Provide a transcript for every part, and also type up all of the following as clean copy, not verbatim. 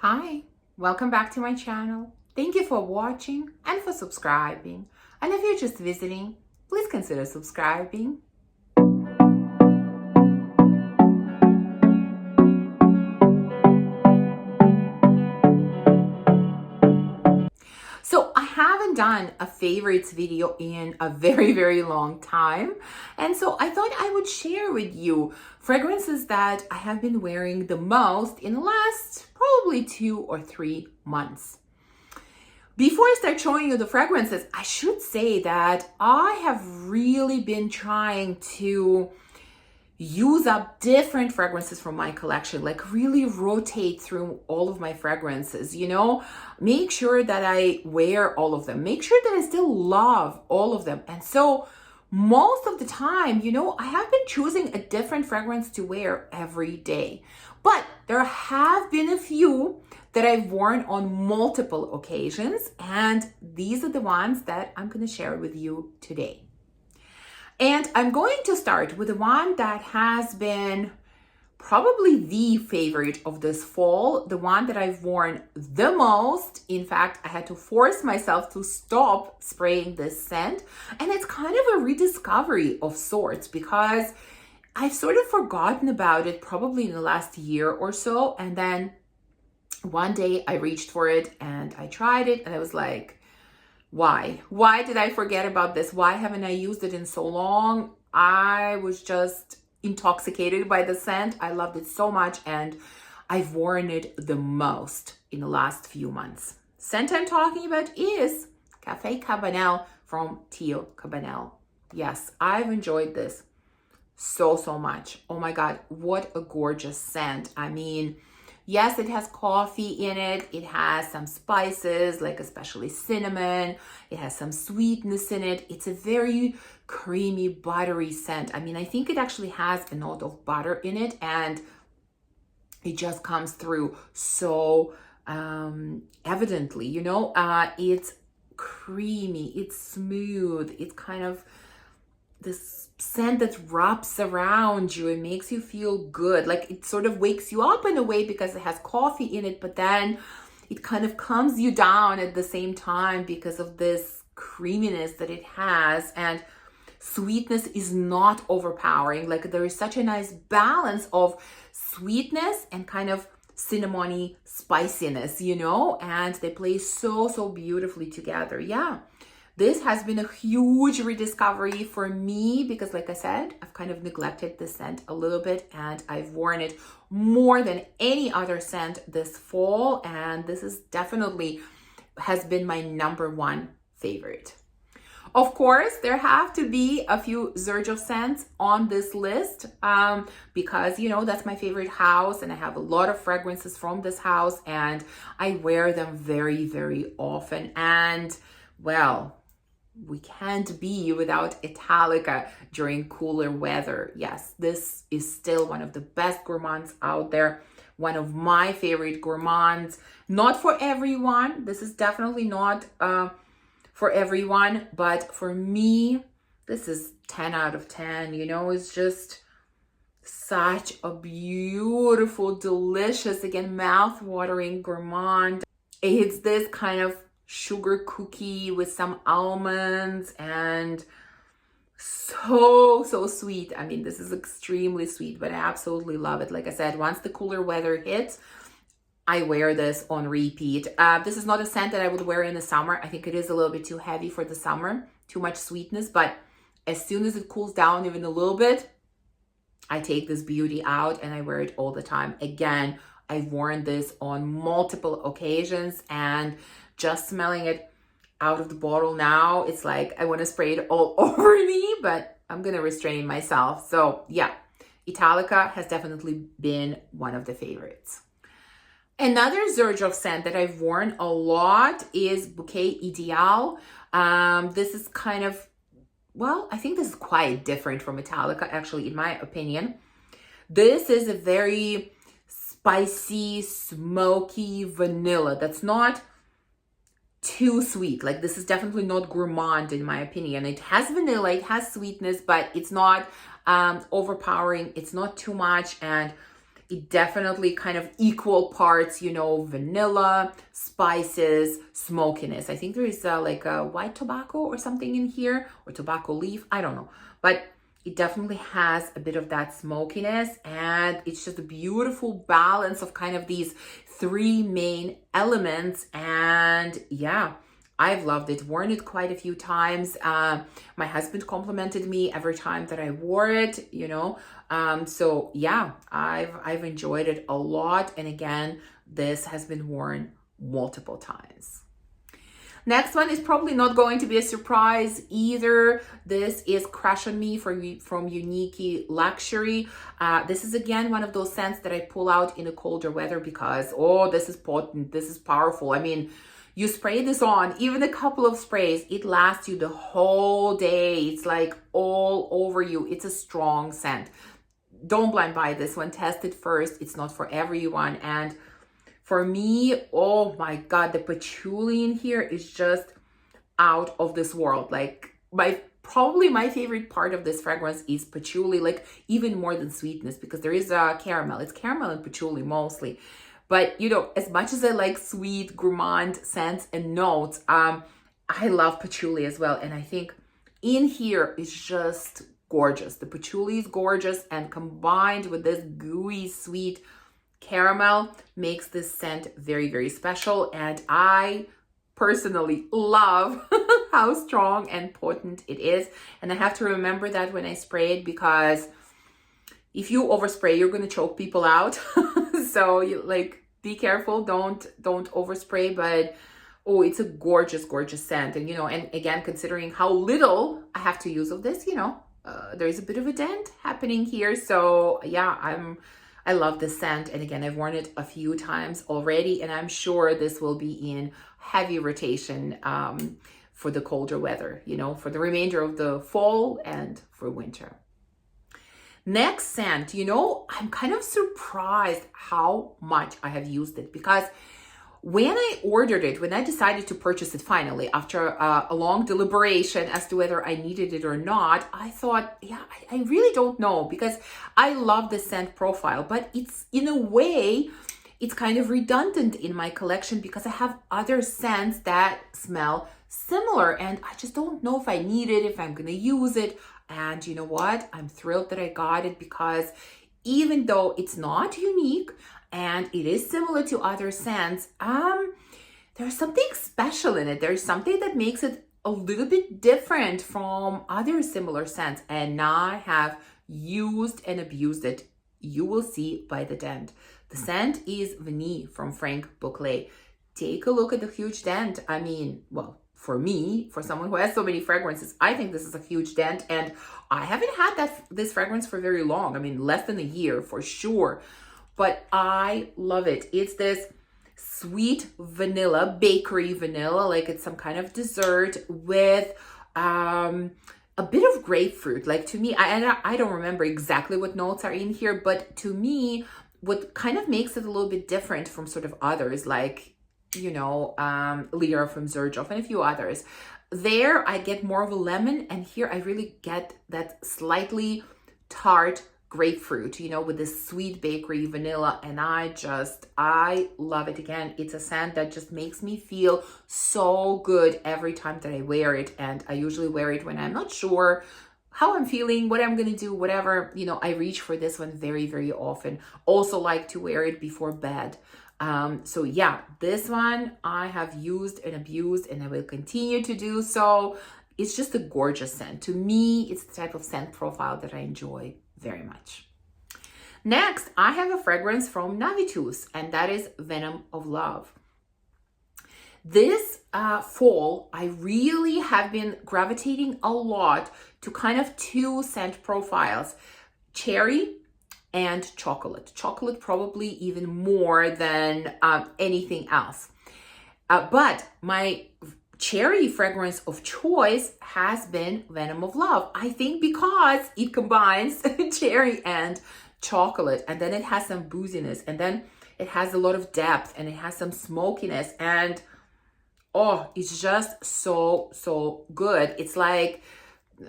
Hi, welcome back to my channel. Thank you for watching and for subscribing. And if you're just visiting, please consider subscribing. So I haven't done a favorites video in a very long time. And so I thought I would share with you fragrances that I have been wearing the most in the last probably 2 or 3 months. Before I start showing you the fragrances, I should say that I have really been trying to use up different fragrances from my collection, like really rotate through all of my fragrances, make sure that I wear all of them, make sure that I still love all of them. And so most of the time, I have been choosing a different fragrance to wear every day, but there have been a few that I've worn on multiple occasions, and these are the ones that I'm going to share with you today. And I'm going to start with the one that has been probably the favorite of this fall, the one that I've worn the most. In fact, I had to force myself to stop spraying this scent. And it's kind of a rediscovery of sorts because I've sort of forgotten about it probably in the last year or so. And then one day I reached for it and I tried it and I was like, why? Why did I forget about this? Why haven't I used it in so long? I was just intoxicated by the scent. I loved it so much and I've worn it the most in the last few months. Scent I'm talking about is Café Cabanel from Theo Cabanel. Yes, I've enjoyed this so much. Oh my God, what a gorgeous scent. I mean, yes, it has coffee in it. It has some spices, like especially cinnamon. It has some sweetness in it. It's a very creamy, buttery scent. I mean, I think it actually has a note of butter in it, and it just comes through so evidently, it's creamy, it's smooth, it's kind of this scent that wraps around you and makes you feel good. Like it sort of wakes you up in a way because it has coffee in it, but then it kind of calms you down at the same time because of this creaminess that it has. And sweetness is not overpowering. Like there is such a nice balance of sweetness and kind of cinnamony spiciness, and they play so beautifully together. Yeah. This has been a huge rediscovery for me because, like I said, I've kind of neglected the scent a little bit and I've worn it more than any other scent this fall. And this is definitely has been my #1 favorite. Of course, there have to be a few Xerjoff scents on this list because, that's my favorite house and I have a lot of fragrances from this house and I wear them very often. And, well, we can't be without Italica during cooler weather. Yes, this is still one of the best gourmands out there. One of my favorite gourmands. Not for everyone. This is definitely not for everyone. But for me, this is 10 out of 10. It's just such a beautiful, delicious, again, mouth-watering gourmand. It's this kind of sugar cookie with some almonds and so sweet. I mean, this is extremely sweet, but I absolutely love it. Like I said, once the cooler weather hits, I wear this on repeat. This is not a scent that I would wear in the summer. I think it is a little bit too heavy for the summer, too much sweetness, but as soon as it cools down even a little bit, I take this beauty out and I wear it all the time. Again, I've worn this on multiple occasions and just smelling it out of the bottle now, it's like I want to spray it all over me, but I'm going to restrain myself. So yeah, Italica has definitely been one of the favorites. Another Xerjoff scent that I've worn a lot is Bouquet Ideale. This is kind of, well, I think this is quite different from Italica, actually, in my opinion. This is a very spicy, smoky vanilla that's not too sweet. Like this is definitely not gourmand in my opinion. It has vanilla, it has sweetness, but it's not overpowering. It's not too much, and It definitely kind of equal parts, you know, vanilla, spices, smokiness. I think there is like a white tobacco or something in here, or tobacco leaf. I don't know. But it definitely has a bit of that smokiness, and it's just a beautiful balance of kind of these three main elements. And yeah, I've loved it, worn it quite a few times. My husband complimented me every time that I wore it, you know. So yeah, I've enjoyed it a lot. And again, this has been worn multiple times. Next one is probably not going to be a surprise either. This is Crush on Me from Unique Luxury. This is again one of those scents that I pull out in a colder weather because, oh, this is potent, this is powerful. I mean, you spray this on, even a couple of sprays, it lasts you the whole day. It's like all over you. It's a strong scent. Don't blind buy this one, test it first. It's not for everyone. And for me, oh my God, the patchouli in here is just out of this world. Like probably my favorite part of this fragrance is patchouli, like even more than sweetness, because there is a caramel. It's caramel and patchouli mostly. But you know, as much as I like sweet gourmand scents and notes, I love patchouli as well. And I think in here is just gorgeous. The patchouli is gorgeous, and combined with this gooey sweet caramel makes this scent very, very special. And I personally love how strong and potent it is. And I have to remember that when I spray it, because if you overspray, you're going to choke people out. So you like, be careful, don't overspray. But oh, it's a gorgeous, gorgeous scent. And, you know, and again, considering how little I have to use of this, you know, there's a bit of a dent happening here. So yeah, I love this scent. And again, I've worn it a few times already, and I'm sure this will be in heavy rotation for the colder weather, you know, for the remainder of the fall and for winter. Next scent, you know, I'm kind of surprised how much I have used it, because when I ordered it, when I decided to purchase it finally, after a long deliberation as to whether I needed it or not, I thought, yeah, I really don't know, because I love the scent profile, but it's in a way, it's kind of redundant in my collection because I have other scents that smell similar, and I just don't know if I need it, if I'm going to use it. And you know what? I'm thrilled that I got it, because even though it's not unique and it is similar to other scents, there's something special in it. There's something that makes it a little bit different from other similar scents, and I have used and abused it. You will see by the dent. The scent is Vanille from Frank Boclet. Take a look at the huge dent. I mean, well, for me, for someone who has so many fragrances, I think this is a huge dent, and I haven't had this fragrance for very long. I mean, less than a year for sure, but I love it. It's this sweet vanilla, bakery vanilla, like it's some kind of dessert with a bit of grapefruit. Like to me, I don't remember exactly what notes are in here, but to me, what kind of makes it a little bit different from sort of others, like, you know, Leader from Xerjoff and a few others. There I get more of a lemon, and here I really get that slightly tart grapefruit, you know, with this sweet bakery vanilla, and I love it. Again, it's a scent that just makes me feel so good every time that I wear it, and I usually wear it when I'm not sure how I'm feeling, what I'm gonna do, whatever, you know, I reach for this one very, very often. Also like to wear it before bed. So yeah, this one I have used and abused, and I will continue to do so. It's just a gorgeous scent. To me, it's the type of scent profile that I enjoy very much. Next, I have a fragrance from Navitus, and that is Venom of Love. This fall, I really have been gravitating a lot to kind of two scent profiles, cherry and chocolate. Chocolate probably even more than anything else. But my cherry fragrance of choice has been Venom of Love. I think because it combines cherry and chocolate, and then it has some booziness, and then it has a lot of depth, and it has some smokiness, and oh, it's just so good. It's like,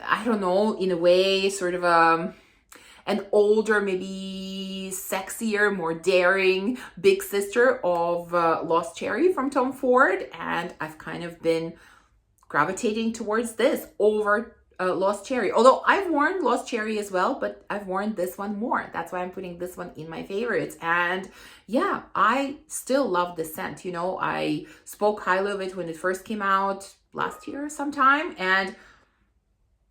I don't know, in a way, sort of an older, maybe sexier, more daring big sister of Lost Cherry from Tom Ford. And I've kind of been gravitating towards this over Lost Cherry. Although I've worn Lost Cherry as well, but I've worn this one more. That's why I'm putting this one in my favorites. And yeah, I still love this scent. You know, I spoke highly of it when it first came out last year sometime, and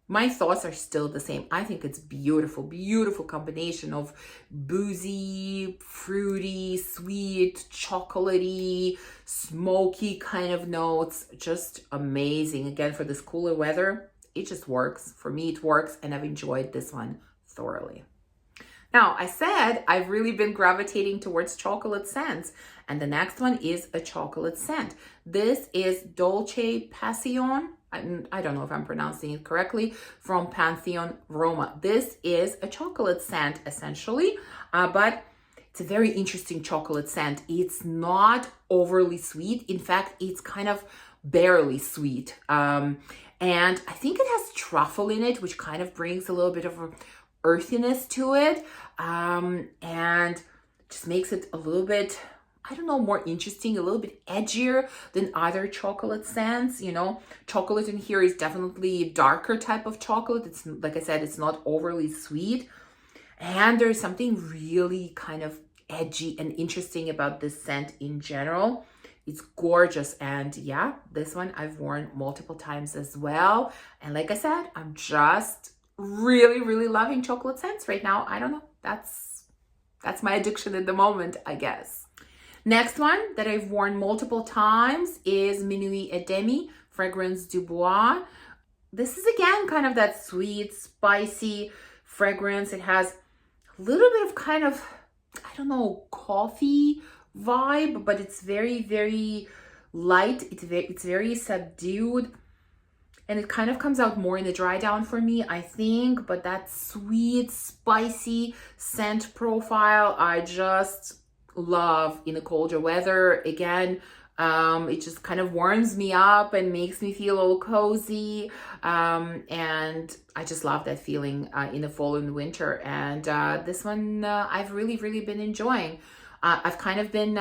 my thoughts are still the same. I think it's beautiful, beautiful combination of boozy, fruity, sweet, chocolatey, smoky kind of notes. Just amazing. Again, for this cooler weather, it just works. For me, it works, and I've enjoyed this one thoroughly. Now, I said I've really been gravitating towards chocolate scents, and the next one is a chocolate scent. This is Dolce Passion. I don't know if I'm pronouncing it correctly, from Pantheon, Roma. This is a chocolate scent, essentially, but it's a very interesting chocolate scent. It's not overly sweet. In fact, it's kind of barely sweet. And I think it has truffle in it, which kind of brings a little bit of earthiness to it, and just makes it a little bit, I don't know, more interesting, a little bit edgier than other chocolate scents. You know, chocolate in here is definitely a darker type of chocolate. It's, like I said, it's not overly sweet. And there's something really kind of edgy and interesting about this scent in general. It's gorgeous. And yeah, this one I've worn multiple times as well. And like I said, I'm just really, really loving chocolate scents right now. I don't know. That's my addiction at the moment, I guess. Next one that I've worn multiple times is Minuit et Demi Fragrance du Bois. This is again kind of that sweet, spicy fragrance. It has a little bit of kind of, I don't know, coffee vibe, but it's very, very light. It's very subdued, and it kind of comes out more in the dry down for me, I think. But that sweet, spicy scent profile, I just love in the colder weather. Again, it just kind of warms me up and makes me feel all cozy, and I just love that feeling in the fall and winter. And this one I've really, really been enjoying. I've kind of been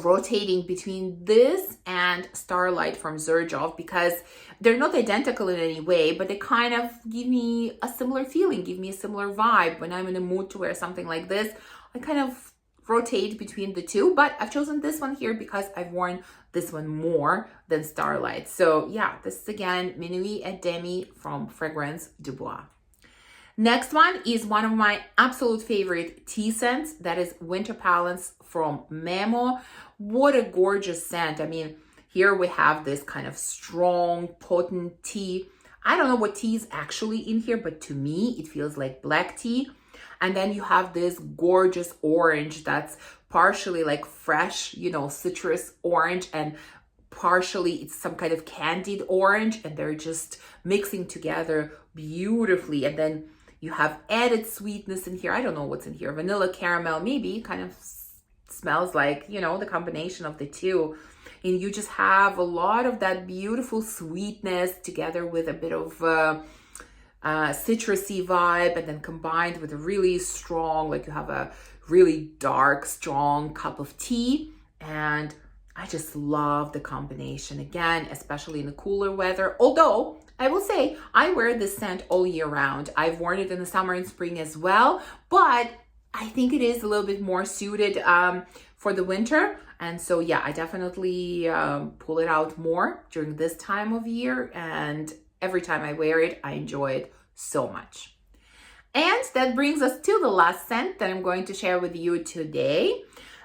rotating between this and Starlight from Xerjoff, because they're not identical in any way, but they kind of give me a similar feeling, give me a similar vibe. When I'm in a mood to wear something like this, I kind of rotate between the two, but I've chosen this one here because I've worn this one more than Starlight. So yeah, this is again Minuit et Demi from Fragrance du Bois. Next one is one of my absolute favorite tea scents. That is Winter Balance from Memo. What a gorgeous scent. I mean, here we have this kind of strong, potent tea. I don't know what tea is actually in here, but to me, it feels like black tea. And then you have this gorgeous orange that's partially like fresh, citrus orange, and partially it's some kind of candied orange, and they're just mixing together beautifully. And then you have added sweetness in here. I don't know what's in here. Vanilla caramel, maybe. Kind of smells like, the combination of the two. And you just have a lot of that beautiful sweetness together with a bit of citrusy vibe, and then combined with a really strong, like you have a really dark, strong cup of tea. And I just love the combination again, especially in the cooler weather. Although I will say I wear this scent all year round. I've worn it in the summer and spring as well, but I think it is a little bit more suited for the winter. And so yeah, I definitely pull it out more during this time of year, and every time I wear it, I enjoy it so much. And that brings us to the last scent that I'm going to share with you today.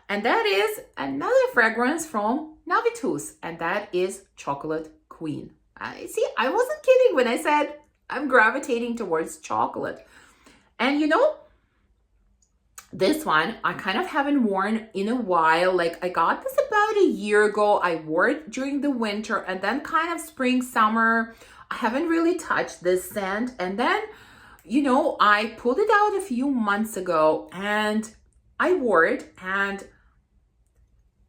And that is another fragrance from Navitus, and that is Chocolate Queen. See, I wasn't kidding when I said I'm gravitating towards chocolate. And this one I kind of haven't worn in a while. Like, I got this about a year ago. I wore it during the winter, and then kind of spring, summer, I haven't really touched this scent. And then, I pulled it out a few months ago and I wore it, and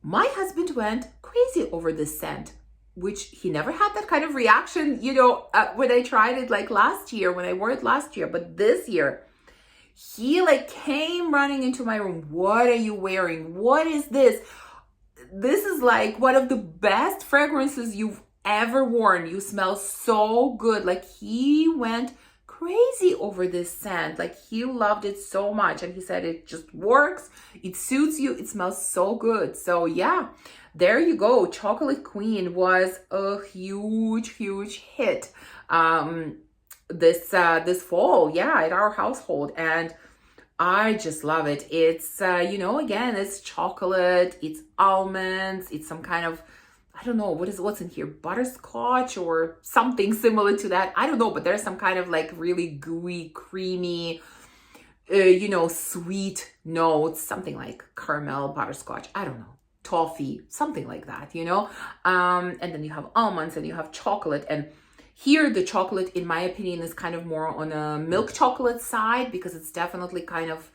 my husband went crazy over this scent, which he never had that kind of reaction, when I tried it like last year, when I wore it last year. But this year, he like came running into my room. What are you wearing? What is this? This is like one of the best fragrances you've ever worn. You smell so good. Like he went crazy over this scent. Like he loved it so much, and he said it just works, it suits you, it smells so good. So yeah, there you go. Chocolate Queen was a huge hit this fall, yeah, at our household, and I just love it. It's you know, again, it's chocolate, it's almonds, it's some kind of, I don't know, what's in here, butterscotch or something similar to that. I don't know, but there's some kind of like really gooey, creamy, you know, sweet notes, something like caramel, butterscotch, I don't know, toffee, something like that, you know. And then you have almonds and you have chocolate, and here the chocolate, in my opinion, is kind of more on a milk chocolate side, because it's definitely kind of,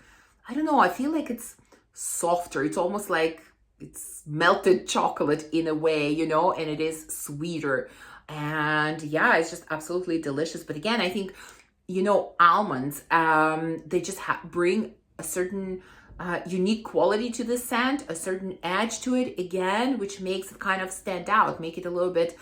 I don't know, I feel like it's softer. It's almost like it's melted chocolate in a way, you know, and it is sweeter. And yeah, it's just absolutely delicious. But again, I think, you know, almonds, they just bring a certain unique quality to the scent, a certain edge to it, again, which makes it kind of stand out, make it a little bit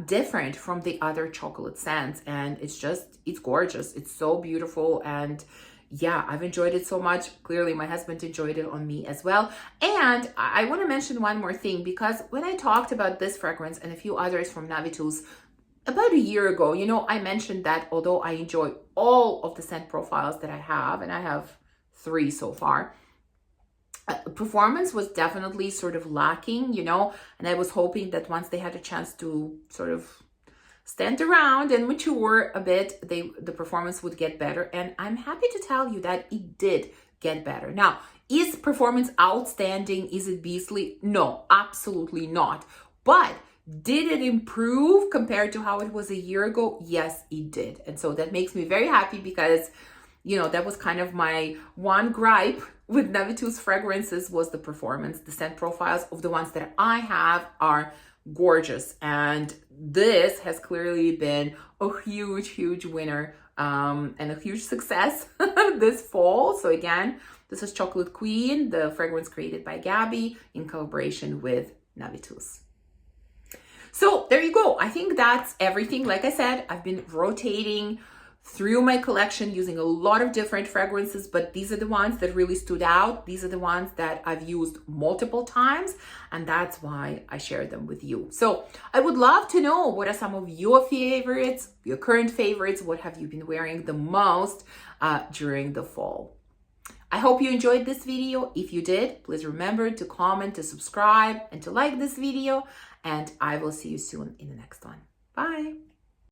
different from the other chocolate scents. And it's gorgeous. It's so beautiful. And yeah, I've enjoyed it so much. Clearly, my husband enjoyed it on me as well. And I want to mention one more thing, because when I talked about this fragrance and a few others from Navitus about a year ago, you know, I mentioned that although I enjoy all of the scent profiles that I have, and I have 3 so far, performance was definitely sort of lacking, you know, and I was hoping that once they had a chance to sort of stand around and mature a bit, the performance would get better. And I'm happy to tell you that it did get better. Now, is performance outstanding? Is it beastly? No, absolutely not. But did it improve compared to how it was a year ago? Yes, it did. And so that makes me very happy, because, you know, that was kind of my one gripe with Navitus fragrances, was the performance. The scent profiles of the ones that I have are gorgeous, and this has clearly been a huge winner and a huge success this fall. So again, this is Chocolate Queen, the fragrance created by Gabby in collaboration with Navitus. So there you go. I think that's everything. Like I said, I've been rotating through my collection using a lot of different fragrances, but these are the ones that really stood out. These are the ones that I've used multiple times, and that's why I shared them with you. So I would love to know, what are some of your favorites, your current favorites? What have you been wearing the most during the fall? I hope you enjoyed this video. If you did, please remember to comment, to subscribe, and to like this video, and I will see you soon in the next one. Bye.